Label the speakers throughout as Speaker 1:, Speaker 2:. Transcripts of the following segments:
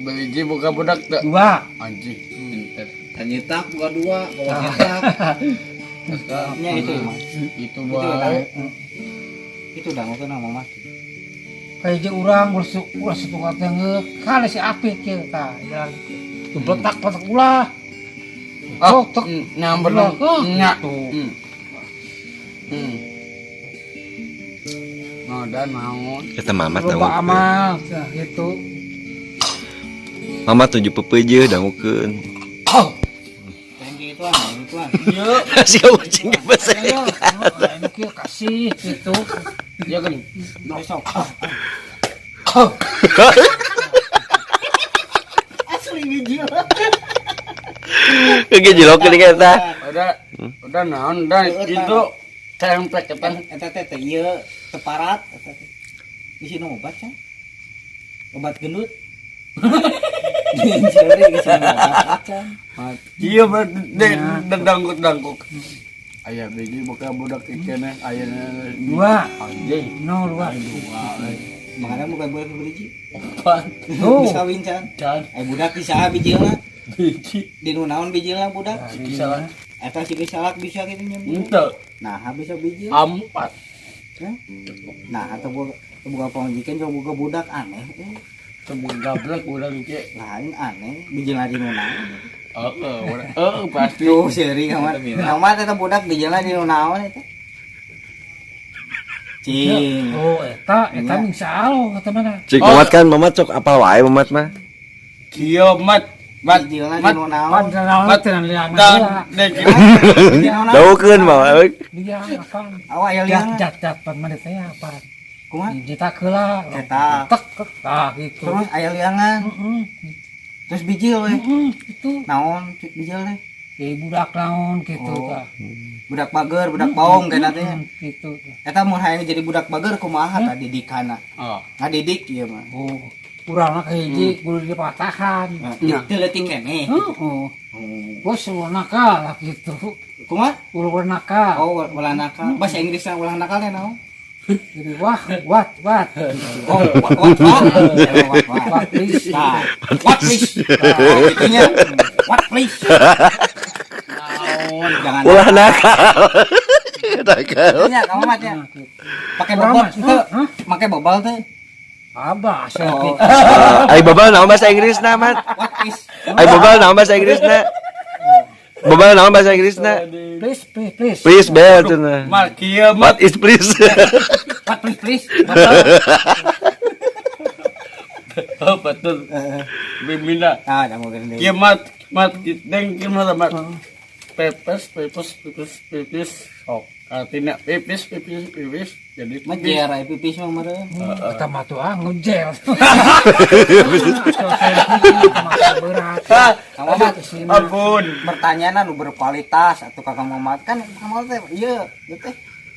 Speaker 1: Biji buka budak tak?
Speaker 2: 2.
Speaker 1: Anjing. Pinter.
Speaker 3: Nyetak buka 2, bawa nyetak.
Speaker 4: Nya itu emang.
Speaker 1: Itu
Speaker 4: Itu udah.
Speaker 1: bae.
Speaker 4: Itu udah mau kena mama.
Speaker 2: Kayak je urang ulah setuka teh kali si apik kieu tah. Ya. Tu betak-betak ulah.
Speaker 1: Oh,
Speaker 2: tek
Speaker 1: nyamber nyak. Oh, dan naon?
Speaker 5: Eta mamat
Speaker 2: loba
Speaker 5: dangukeun.
Speaker 2: amal tah gitu.
Speaker 5: Mamat tujuh pepeuje dangukeun.
Speaker 4: Yang gitu ah.
Speaker 2: Ieu
Speaker 5: Si ucing ke bahasa
Speaker 2: ayo anu kieu kasih gitu.
Speaker 1: Ya kan.
Speaker 4: Besok. Asli biji.
Speaker 5: Kege jilokeun eta.
Speaker 1: Udah naon dan itu tempe ketan.
Speaker 4: Eta teh ieu teparat eta teh. Di sini obat can. Obat gendut. Diinjuri ke sini obat can.
Speaker 1: Iya dangkuk. Aya biji buka budak ikene ayana
Speaker 2: 2.
Speaker 1: anjing.
Speaker 2: No 2.
Speaker 4: Mangana bukan boleh biji.
Speaker 2: Tuh.
Speaker 4: Bisa kawin can.
Speaker 1: Dan
Speaker 4: Budak bisa bijilna.
Speaker 1: biji
Speaker 4: Di nu naon bijilna budak.
Speaker 1: bisa
Speaker 4: Eta si salak bisa gitu nyambung.
Speaker 1: ente
Speaker 4: Nah, habis bijil.
Speaker 1: 4.
Speaker 4: Nah, atau buka pengajikan coba buka budak aneh.
Speaker 1: Sebut gablek udah ge.
Speaker 4: Lain aneh, bijilna di nu naon.
Speaker 1: Pasti.
Speaker 4: Tuh seri kamar. Kamar eta budak bijilna di nu naon eta. Cing.
Speaker 2: Oh, eta insyaallah kata mana.
Speaker 5: Cik mamat kan mamat sok apal wae mamat mah.
Speaker 1: Kiamat.
Speaker 4: Bijilna di nu naon.
Speaker 2: Panjang tenan liang.
Speaker 1: Dan dek
Speaker 4: Di nu naon.
Speaker 5: Daukeun mah.
Speaker 2: Liang apa?
Speaker 4: Awak aya liang.
Speaker 2: Jat pan mana teh apa?
Speaker 4: Kumaha?
Speaker 2: Ditak heula.
Speaker 4: Cetak.
Speaker 2: Tek tah gitu.
Speaker 4: Terus aya liangan. Terus bijil we.
Speaker 2: Itu
Speaker 4: Naon bijil teh?
Speaker 2: budak naon gitu
Speaker 4: Oh.
Speaker 2: tah.
Speaker 4: Budak bager, budak baong kana teh.
Speaker 2: Gitu.
Speaker 4: Eta mun hayang jadi budak bager kumaha tah didikana?
Speaker 1: Oh.
Speaker 4: Ngadidik ieu mah.
Speaker 2: Oh, urang mah hiji kudu dipatahan.
Speaker 4: Teu leutik keneh.
Speaker 2: Oh. Bos ulah nakal gitu.
Speaker 4: Kumaha?
Speaker 2: Ulah nakal.
Speaker 4: Oh, ulah nakal. Bahasa Inggrisna ulah nakal teh naon?
Speaker 2: Jadi what?
Speaker 4: Oh, what please. Nah, what please. Oh, itunya. What please. Naon, jangan.
Speaker 5: Ulah nakal. Nakal.
Speaker 4: Itunya kamu mah teh. Pakai bobol teu? Make bobol teh.
Speaker 2: Abah asal
Speaker 4: Oh.
Speaker 2: gitu.
Speaker 5: Ai babal naon bahasa Inggrisna mat?
Speaker 4: What please.
Speaker 5: Ai babal naon bahasa Inggrisna? Babal naon bahasa Inggrisna?
Speaker 2: Please.
Speaker 5: Please bel cenah.
Speaker 1: Mal kiamat.
Speaker 5: What is please?
Speaker 4: What please.
Speaker 1: Oh betul. Bimina.
Speaker 4: Ah, dah mau gede.
Speaker 1: Kiamat deng kiamat mat. Pepes. Oh, artinya pipis. Jadi
Speaker 4: Majer aya pipis mah meureun.
Speaker 2: Kita mah tuh ngejel. Berat.
Speaker 4: Kamu mah
Speaker 1: ampun.
Speaker 4: pertanyaan nu berkualitas atau Kakang Mamat kan kamu teh ieu teh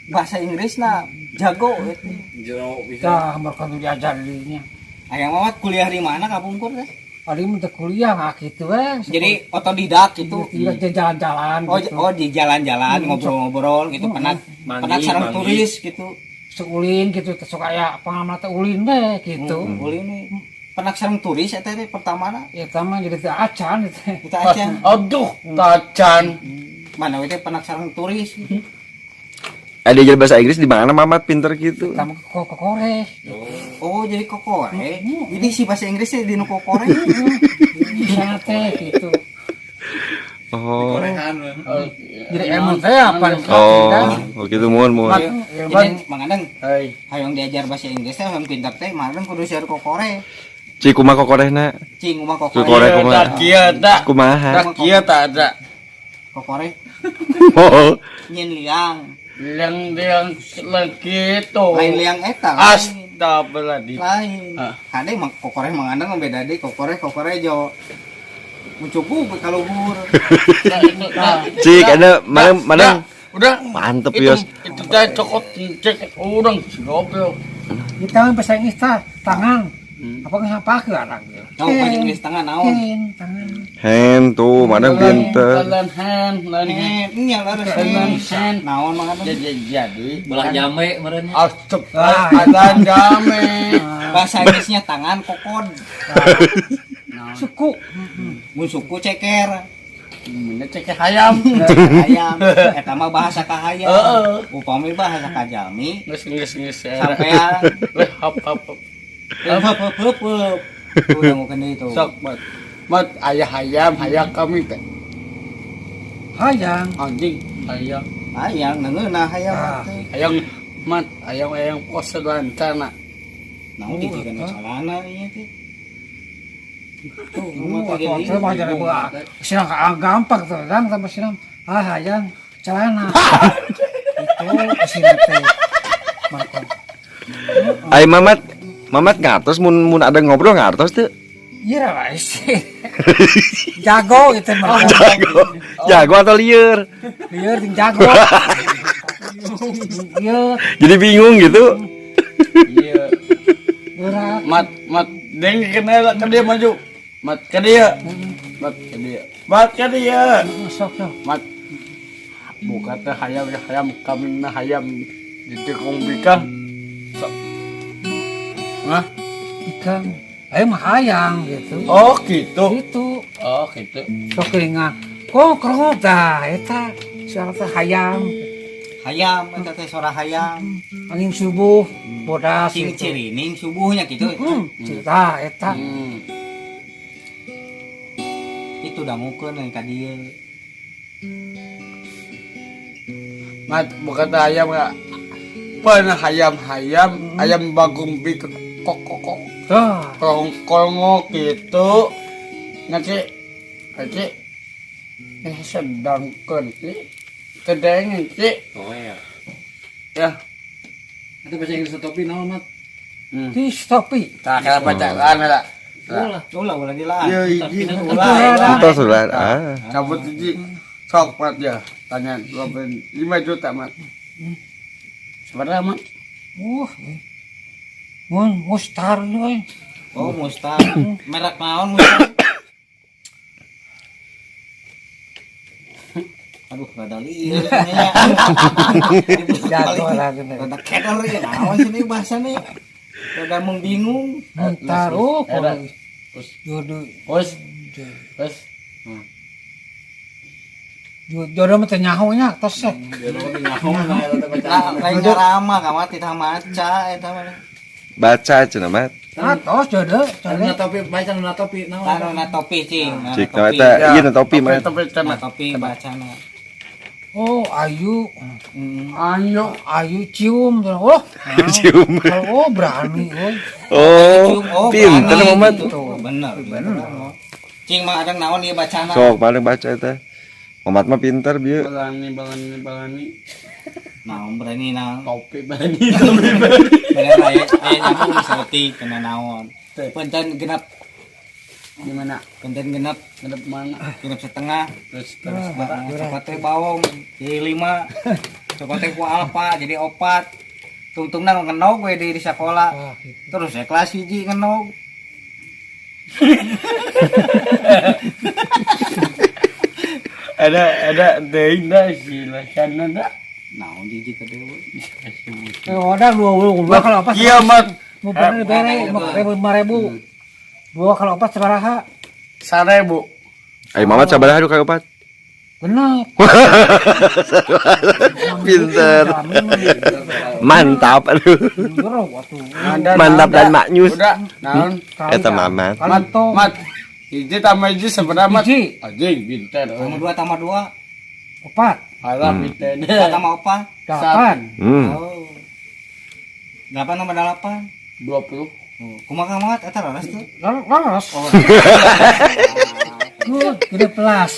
Speaker 4: bahasa Inggrisna jago gitu.
Speaker 3: Jero bisa.
Speaker 2: Kita berkatu diajar dirinya.
Speaker 4: Ayang Mamat kuliah di mana kapungkur teh?
Speaker 2: Kali minta kuliah nggak gitu
Speaker 4: Jadi otodidak gitu.
Speaker 2: Tidak jalan-jalan. Gitu.
Speaker 4: Oh di jalan-jalan ngobrol-ngobrol gitu penak sareng turis gitu.
Speaker 2: Seulin gitu, terus kayak pengamat ulin deh gitu.
Speaker 4: Ulin nih penak sareng turis eta teh pertamana
Speaker 2: Ya sama jadi teu acan gitu.
Speaker 4: kita aja.
Speaker 1: Aduh, tacan.
Speaker 4: Mana we teh penak sareng turis gitu.
Speaker 5: Ada ajar bahasa Inggris di mana mamat pinter gitu.
Speaker 2: Sama kokore.
Speaker 4: Oh jadi kokore. Jadi si bahasa Inggrisnya di nu kokore.
Speaker 2: Bisa teh gitu.
Speaker 5: Oh.
Speaker 2: Jadi emu teh apa?
Speaker 5: Oh, gitu mohon.
Speaker 4: Jadi mangandeng
Speaker 1: Hai.
Speaker 4: hayang diajar bahasa Inggris teh hayang pintar teh mangandeng kudu siar kokore.
Speaker 5: Cik kumaha kokorehna?
Speaker 4: Cing umah
Speaker 5: Kokore
Speaker 4: kokore.
Speaker 5: kumaha?
Speaker 1: Tak kia tak.
Speaker 5: Kumaha?
Speaker 1: Tak kia tak ada.
Speaker 4: Kokore
Speaker 5: Oh.
Speaker 4: nyen liang.
Speaker 1: Liang lagi itu.
Speaker 4: Lain liang eta lain.
Speaker 1: Astagfirullahaladzim.
Speaker 4: Lain.
Speaker 1: Ah.
Speaker 4: Kade mah kokore mangandeng beda deui kokore jo mencukup kalau luhur.
Speaker 5: Cik ada mana
Speaker 1: Udah.
Speaker 5: mantep
Speaker 1: Itu
Speaker 5: Yos.
Speaker 1: itu teh cokot cek orang si goblok.
Speaker 2: Kita mah bahasa Inggris tah tangan. Apa ngapa ke anak dia?
Speaker 4: Tahu bahasa Inggris tangan naon?
Speaker 2: Tangan.
Speaker 5: Hand tuh mana pinter.
Speaker 1: Lain hand, lain hand.
Speaker 4: Nya lah
Speaker 1: Lain hand.
Speaker 4: naon mangandeng.
Speaker 1: Jadi
Speaker 3: Belah jame meureun.
Speaker 1: Astagfirullah jame.
Speaker 4: Bahasa Inggrisnya tangan kokod.
Speaker 2: suku.
Speaker 4: Mun suku ceker.
Speaker 1: Mana cek hayam.
Speaker 4: Hayam. Eta mah bahasa ka hayam. Upami bahasa ka jalmi.
Speaker 1: Geus
Speaker 4: Sampean
Speaker 1: hap.
Speaker 4: heup. Udah ngeukeun itu.
Speaker 1: Sok mat ayah hayam kami teh.
Speaker 2: Hayang.
Speaker 1: Anjing hayam.
Speaker 4: Hayang nengeuna hayam
Speaker 2: Ah.
Speaker 4: teh.
Speaker 1: Hayang pos lancana.
Speaker 4: Naon dijieun salahna ieu teh. Tuh,
Speaker 2: Waktu mah jadi buah. Silang gampang tuh, dan tambah silang. Hayang celana. Itu sini teh. Markon.
Speaker 5: Ai Mamat ngartos mun ada ngobrol ngartos tuh.
Speaker 2: Iya lah sih. Jago itu mah.
Speaker 5: Jago atau liar.
Speaker 2: Lieur jeung jago. Iya,
Speaker 5: Jadi bingung gitu.
Speaker 1: Iya.
Speaker 2: berat.
Speaker 1: Mat deng kenal ke dia maju. Mat ke dia. Mat ke dia.
Speaker 2: Sok.
Speaker 1: Mat buka teh hayam kami na hayam di tekong bika. Sok. Hah?
Speaker 2: Ikan. Mah hayang gitu.
Speaker 1: Oh gitu.
Speaker 2: Itu.
Speaker 1: Oh gitu.
Speaker 2: Sok keingat. Kok kerot dah eta. Siapa teh hayang.
Speaker 4: Hayam eta teh sora hayam.
Speaker 2: Angin subuh bodas
Speaker 4: Cing
Speaker 2: itu.
Speaker 4: cirining subuhnya gitu.
Speaker 2: Cerita eta.
Speaker 4: Itu dangukeun yang ka dieu.
Speaker 1: Mat buka teh hayam enggak. Pan hayam bagong bika kok.
Speaker 2: Tuh.
Speaker 1: Kolongo gitu nanti sedangkan kedeng
Speaker 3: Oh ya.
Speaker 1: ya
Speaker 3: Itu bahasa Inggris topi naon mat?
Speaker 2: Di stopi.
Speaker 1: tak kena bacaan lah
Speaker 4: Ulah dilaan.
Speaker 1: iya hiji
Speaker 5: Itu sudah.
Speaker 1: cabut hiji sok mat ya tanya 5 juta mat sebenarnya mat
Speaker 2: Mustar euy.
Speaker 4: Oh, Mustang. Merek naon Mustang? Aduh, rada lieur nya.
Speaker 2: Jago lagi nih.
Speaker 4: Rada kedor ya naon sih ini bahasanya. Rada membingung.
Speaker 2: Mustar
Speaker 1: Era.
Speaker 2: jodoh.
Speaker 1: Terus
Speaker 2: Jodoh mah teh nyahonya tos teh.
Speaker 4: Lain carama ka mah titah maca eta mah.
Speaker 5: Baca cenah Mat.
Speaker 2: Tos jodoh.
Speaker 3: Nuna topi baca nuna topi naon?
Speaker 4: Karena topi cing.
Speaker 5: Cik eta ieu topi Mat.
Speaker 1: tapi
Speaker 4: Nah, topi bacana.
Speaker 2: Oh, ayu.
Speaker 1: ayo
Speaker 2: Cium. Oh.
Speaker 5: Cium.
Speaker 2: Oh, berani euy.
Speaker 5: Oh, pinter
Speaker 4: berani
Speaker 5: Mamat.
Speaker 4: gitu. Bener. Cing mah ada naon ieu bacana.
Speaker 5: Sok mana baca eta. Mamat mah pinter bieu.
Speaker 1: balani
Speaker 4: Naon berani naon.
Speaker 1: topi balani
Speaker 4: Bener aya nyambung sautik kena naon. Punten genep
Speaker 1: gimana
Speaker 4: punten genep
Speaker 1: ngadep mana
Speaker 4: genep setengah.
Speaker 1: terus
Speaker 4: Cokot teh bawong jadi 5. Cokot teh ku alfa jadi 4. Tungtungna ngenog we di sekolah. Terus ya kelas 1 ngenog.
Speaker 1: ada deui da silakan ada
Speaker 4: Naon di jitu dewe.
Speaker 2: Ada 20 kalau apa?
Speaker 1: kiamat
Speaker 2: Mau bener bere 5.000. 2 kalau apa sabaraha?
Speaker 1: 1000
Speaker 5: Ai Mamat sabaraha ka opat?
Speaker 2: Bener.
Speaker 5: Pinter. Mantap aduh. Mantap dan maknyus.
Speaker 1: udah naon
Speaker 5: Eta Mamat.
Speaker 1: mat hiji tambah hiji sebenarnya mat
Speaker 2: Hiji.
Speaker 1: anjing pinter
Speaker 4: Tambah 2 tambah 2.
Speaker 2: 4.
Speaker 1: alah pinter
Speaker 4: 2 tambah 4.
Speaker 2: 8.
Speaker 4: Oh. 8 tambah 8.
Speaker 1: 20
Speaker 4: Kumaha mat eta raras tuh.
Speaker 2: Lolos. Gede plus.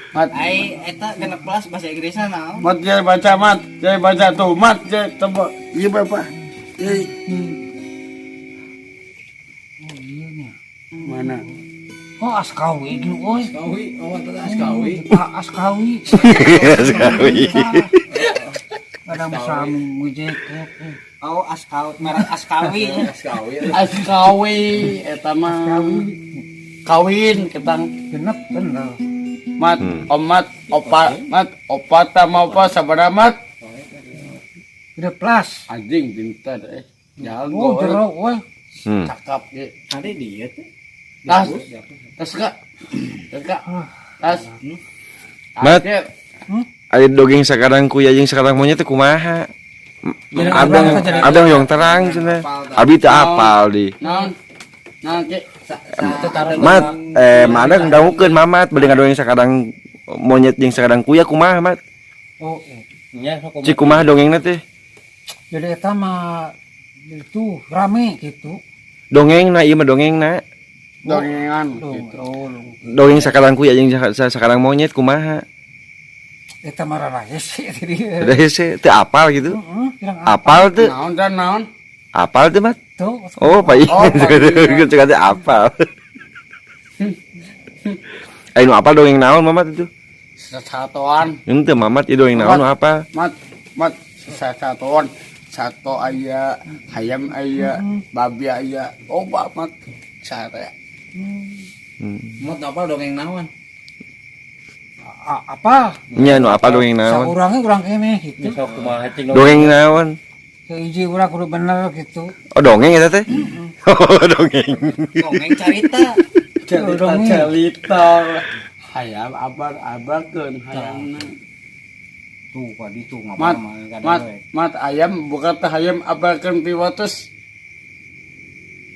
Speaker 1: mat
Speaker 4: Ai eta genep kelas bahasa Inggrisna naon?
Speaker 1: mat dia baca tuh mat dia tebak iya bapak mana
Speaker 2: Oh, askawi gitu, oi.
Speaker 3: Askawi, oh tadi askawi.
Speaker 2: Askawi.
Speaker 5: Sekali.
Speaker 2: Ada musam mujek.
Speaker 4: Oh, merek Askawi.
Speaker 1: askawi eta mah kawin ketang
Speaker 2: Genep bener.
Speaker 1: mat omat opa sama opa sabaraha mat
Speaker 2: Gede plus.
Speaker 1: anjing pinter
Speaker 2: Oh,
Speaker 1: jago
Speaker 2: jero, oi.
Speaker 1: cakap ge
Speaker 4: Tadi dia tuh.
Speaker 1: Tas. Tas Kak. Tas Kak. Tas.
Speaker 5: Mat.
Speaker 1: Acil.
Speaker 5: Ada dongeng sekarang kuya jeung sekarang monyet teh kumaha? Abang yang terang cenah. Abi teu apal di.
Speaker 1: Naon? Naon Ki?
Speaker 5: Mat, mana ngdangukeun Mamat bade ngadongeng sekarang monyet jeung sekarang kuya kumaha Mat?
Speaker 2: Oh,
Speaker 4: Nya sok
Speaker 5: Cik kumaha dongengna teh?
Speaker 2: jadi eta mah itu rame gitu.
Speaker 5: Dongengna ieu mah dongengna.
Speaker 1: Dongengan
Speaker 2: Tuh,
Speaker 1: gitu.
Speaker 2: oh,
Speaker 5: Dongeng sekarang kuya jeung sekarang monyet kumaha?
Speaker 2: eta mah raraya sih jadi.
Speaker 5: Udah hese teu apal gitu.
Speaker 2: Heeh, pirang
Speaker 5: Apal teu?
Speaker 1: Naon dan naon?
Speaker 5: Apal teu Mat?
Speaker 2: tuh.
Speaker 5: Oh, Pak.
Speaker 1: Oh, Pak.
Speaker 5: Cek teh apal. Ayo apal dongeng naon Mamat itu?
Speaker 1: Sesatuan.
Speaker 5: Henteu Mamat ieu dongeng naon nu apal?
Speaker 1: Mat sesatuan. Sato aya, hayam aya, babi aya. Loba mat. Sare.
Speaker 3: Mat apa dongeng naon?
Speaker 2: Apa?
Speaker 5: Nya nu apal dongeng naon?
Speaker 2: Saurangnya urang kene gitu.
Speaker 4: sok kumaha cing
Speaker 5: Dongeng naon?
Speaker 2: Hiji urang kudu bener gitu.
Speaker 5: Oh, dongeng eta teh? Oh, dongeng.
Speaker 4: dongeng carita.
Speaker 1: Cerita. Hayam abar-abarkeun hayamna.
Speaker 4: Tuh ka ditu
Speaker 1: Mat, mat ayam bukan teh hayam abarkeun piwatus.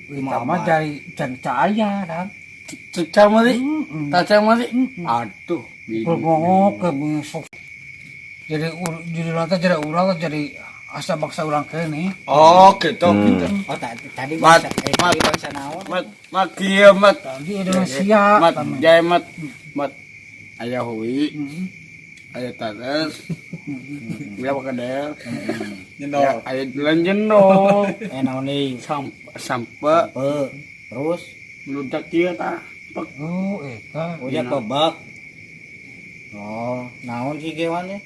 Speaker 2: Mama dari cahaya dan
Speaker 1: Cecah mari. Cecah mari. Aduh,
Speaker 2: ngomong ke besok. Jadi nanti jadi urang jadi asa baksa urang kene.
Speaker 1: Oh, gitu gitu.
Speaker 4: Oh tadi
Speaker 1: Mat,
Speaker 4: bangsa naon?
Speaker 1: mat kieu mat.
Speaker 2: Di Indonesia.
Speaker 1: Mat jaya mat aya hui. Aya tares. Bila pakadel. Jendol. Aya jalan jendol.
Speaker 4: Naon deui?
Speaker 1: Sampe
Speaker 4: Terus
Speaker 1: mludak kieu tah.
Speaker 2: Oh, eta.
Speaker 4: ojek bebek. Oh, naon sih kewan teh?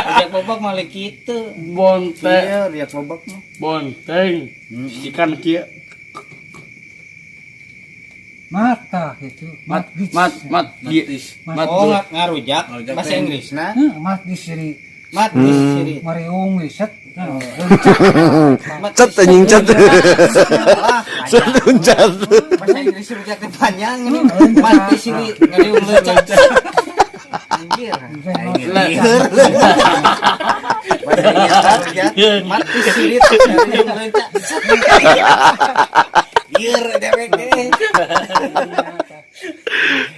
Speaker 4: Ojek bebek mah kitu.
Speaker 1: Bonteng,
Speaker 4: Iya, lihat bebek mah.
Speaker 1: bonteng. Ikan kieu.
Speaker 2: Mata gitu.
Speaker 1: Mat kieu.
Speaker 4: Oh, ngarujak bahasa Inggrisna.
Speaker 2: Mat di sini.
Speaker 4: Mat di sini.
Speaker 2: Mariung riset.
Speaker 5: Cet anjing cet.
Speaker 4: Salah.
Speaker 5: Cet uncat.
Speaker 4: Bahasa Inggris rujak teh panjang ini. Mat di sini ngariung lecak. Anjir. Lieur. Bahasa Inggris rujak. Mat di sini ngariung lecak. Lieur dewek teh.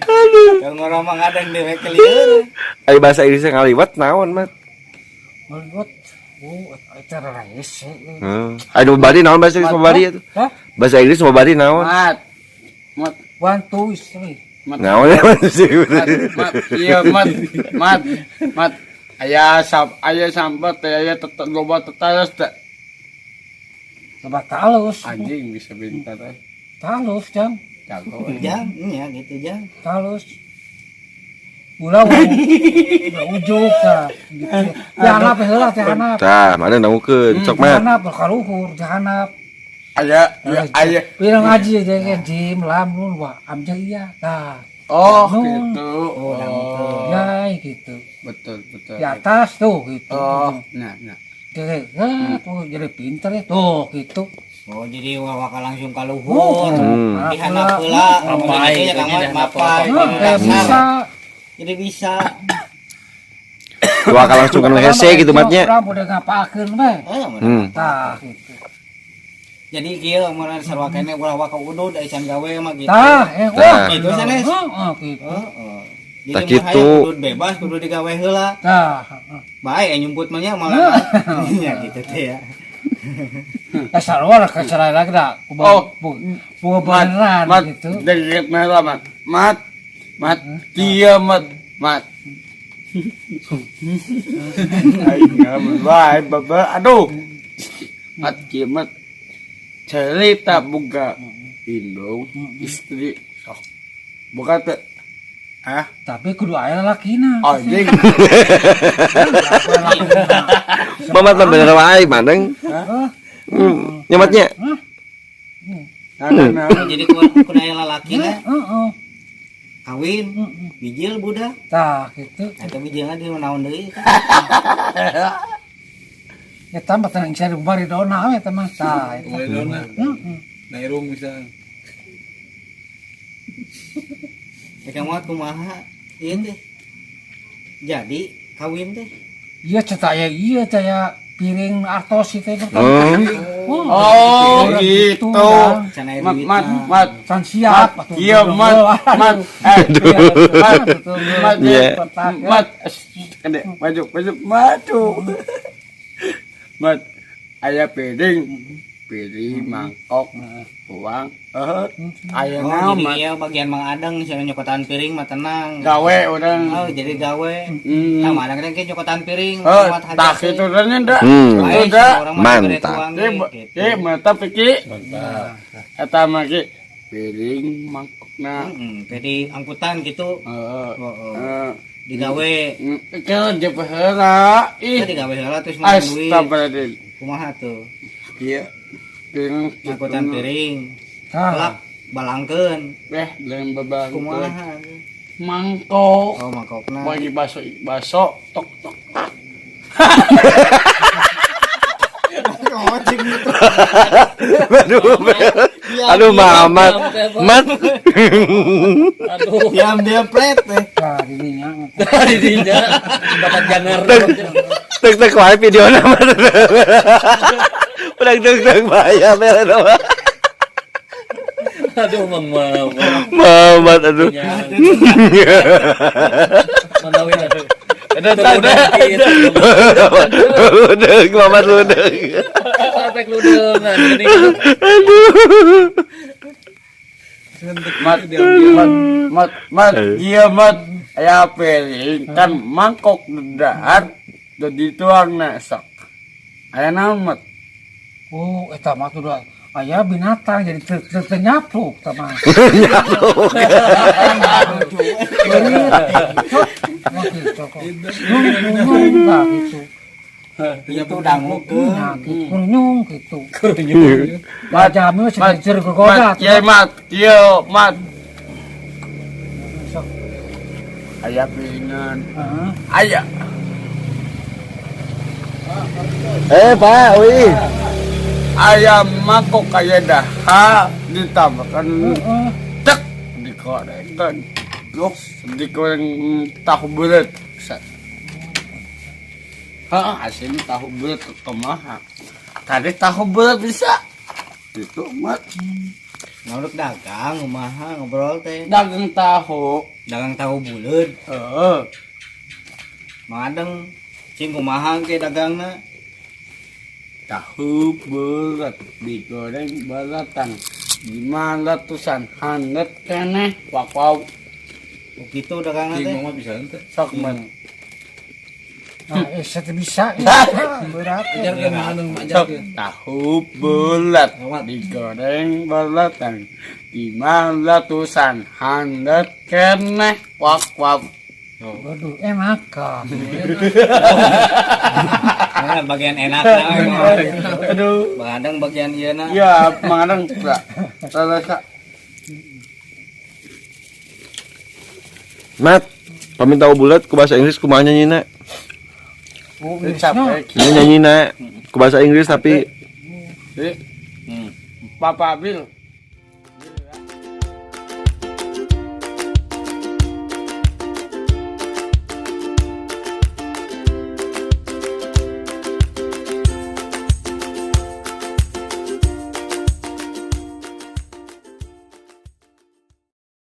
Speaker 4: Aduh. Ngorong mah ngadeng dewek lieur.
Speaker 5: Ai bahasa Inggrisnya ngaliwat naon Mat?
Speaker 2: Maliwat. Oh, eta raraya sih.
Speaker 5: Anu bari naon bahasa Inggris bari atuh?
Speaker 2: Hah?
Speaker 5: Bahasa Inggris mah bari naon?
Speaker 1: Mat
Speaker 2: One, two, three.
Speaker 5: Naon ya sih?
Speaker 1: iya mat aya sambat aya loba tetares teh.
Speaker 2: Coba talus.
Speaker 1: Anjing bisa bentar teh.
Speaker 2: Talus, Jang.
Speaker 1: Jago.
Speaker 4: Jang, ya gitu jang.
Speaker 2: Talus. Ulah ujuk ka. Gitu. Janap heula teh hanap.
Speaker 5: Tah, mana nangukeun sok Mat.
Speaker 2: Hanap kaluhur janap.
Speaker 1: Aya
Speaker 2: Pirang ngaji jeung jim lamun wa amja iya. Tah.
Speaker 1: oh
Speaker 2: Nun.
Speaker 1: gitu.
Speaker 2: Ya gitu.
Speaker 1: Betul.
Speaker 2: Di atas tuh gitu.
Speaker 1: Oh, nah.
Speaker 2: Tuh jadi pinter ya tuh gitu.
Speaker 4: Oh jadi wawaka langsung kaluhur.
Speaker 2: Nah,
Speaker 4: Dihandap heula. Mapai ya Kang Mat, mapai.
Speaker 2: bisa.
Speaker 4: Jadi bisa.
Speaker 5: Dua kali langsung kan hese gitu Matnya.
Speaker 2: Urang udah ngapakeun we. Tah gitu.
Speaker 4: Jadi kieu amun sarua kene ulah waka udud aya can gawe mah gitu.
Speaker 2: Tah,
Speaker 4: Gitu sanes.
Speaker 2: gitu.
Speaker 4: Jadi
Speaker 5: Tah
Speaker 4: mun
Speaker 5: kitu.
Speaker 4: hayang udud bebas kudu digawe heula.
Speaker 2: Tah.
Speaker 4: Bae nyumput mah nya malah. Ya gitu teh ya.
Speaker 2: Sarua lah kacara lagi dah. Buah beneran gitu.
Speaker 1: Deket merah mat kieu mat aing bae baba aduh mat kieu mat cerita boga indung istri sok boga teh
Speaker 2: Tapi kudu aya lalakina.
Speaker 1: anjing
Speaker 5: Mamat mah bener wae mandeng. Nyamatnya.
Speaker 4: Jadi kudu aya lalakina
Speaker 2: Heeh.
Speaker 4: kawin bijil budak.
Speaker 2: Tah gitu.
Speaker 4: Eta bijilna di naon deui?
Speaker 2: Eta mah tenang cari bari dona we teh mah. Tah.
Speaker 3: Nairum bisa.
Speaker 4: Teka muat kumaha ieu teh. Jadi kawin teh.
Speaker 2: Iya caya piring artos itu
Speaker 1: Oh gitu.
Speaker 4: Cenah
Speaker 1: Mat
Speaker 2: San siap atuh.
Speaker 1: iya mat
Speaker 5: Iya.
Speaker 1: mat aya piring mangkok uang aya
Speaker 4: Oh,
Speaker 1: naon
Speaker 4: jadi
Speaker 1: mat
Speaker 4: ieu bagian Mang Adang cenah nyokotan piring mah tenang.
Speaker 1: gawe urang
Speaker 4: Oh, jadi gawe. Tah Mang Adang teh nyokotan piring muat hajat.
Speaker 1: tak itu urangnya nda
Speaker 4: Bae,
Speaker 1: udah
Speaker 4: orang mah diberi
Speaker 5: Mantap.
Speaker 4: tuang
Speaker 1: Ye,
Speaker 4: gitu.
Speaker 1: mantap iki. Eta mah ki piring mangkokna.
Speaker 4: Jadi angkutan gitu
Speaker 1: Heeh.
Speaker 4: digawe.
Speaker 1: Keur je heula.
Speaker 4: Kita
Speaker 1: Ih,
Speaker 4: digawe heula terus mang duit.
Speaker 1: astagfirullahaladzim.
Speaker 4: Kumaha tuh?
Speaker 1: Iya. Piring
Speaker 4: Angkutan piring.
Speaker 2: Ah,
Speaker 4: Kelak balangkeun.
Speaker 1: lain babang.
Speaker 4: Kumaha?
Speaker 1: Mangkok.
Speaker 4: Oh, mangkokna.
Speaker 1: Bagi baso tok tok.
Speaker 5: Aduh Mamat. Mat.
Speaker 4: Diam pret teh.
Speaker 2: dirinya.
Speaker 3: Didinya bakat jangar.
Speaker 5: Tek wae video nama. Udah tek bahaya bener nama.
Speaker 3: Aduh Mang
Speaker 5: Mamat aduh.
Speaker 3: Manawin aduh.
Speaker 5: Udah. Mamat ludeg.
Speaker 3: Sampai ludengan ini.
Speaker 1: Mat, iya mat, aya piring kan mangkok dedahan, udah dituang sok. Aya naon mat?
Speaker 2: Oh, eta mah tuh aya binatang jadi ternyapuk sama.
Speaker 4: Itu dangu ke.
Speaker 2: Kunyung gitu. Baca mi sekecer kegoda.
Speaker 1: Mat, iya mat. Aya piringan, aya.
Speaker 5: Pak, wih.
Speaker 1: Aya mangkok aya daha ditambahkan tek dikorengkan. Loh, digoreng tahu bulat. Asin tahu bulat kumaha. Tadi tahu bulat bisa. Itu mat.
Speaker 4: Ngaluk dagang kumaha ngobrol teh.
Speaker 1: Dagang tahu.
Speaker 4: Dagang tahu buleud.
Speaker 1: Heeh.
Speaker 4: Mang Adang cing kumaha ke dagangna?
Speaker 1: Tahu bulat digoreng balatan. 500-an handet keneh wakau.
Speaker 4: Begitu dagangna teh.
Speaker 3: Mama bisa ente.
Speaker 1: Sok mat.
Speaker 2: Saya bisa. Berat.
Speaker 3: Ajar ke Mang Adang
Speaker 1: Sok tahu bulat digoreng balatan. 500-an handet keneh wakau.
Speaker 2: Waduh, enak kan.
Speaker 4: Bagian enakna.
Speaker 1: Aduh.
Speaker 4: Mang Adang bagian ieuna.
Speaker 1: Ya, mangadang enggak. Selesai.
Speaker 5: Mat, pamit tahu bulat ku bahasa Inggris kumaha nyanyina?
Speaker 1: Capek.
Speaker 5: Nyanyina ku bahasa Inggris tapi
Speaker 1: Papa Bil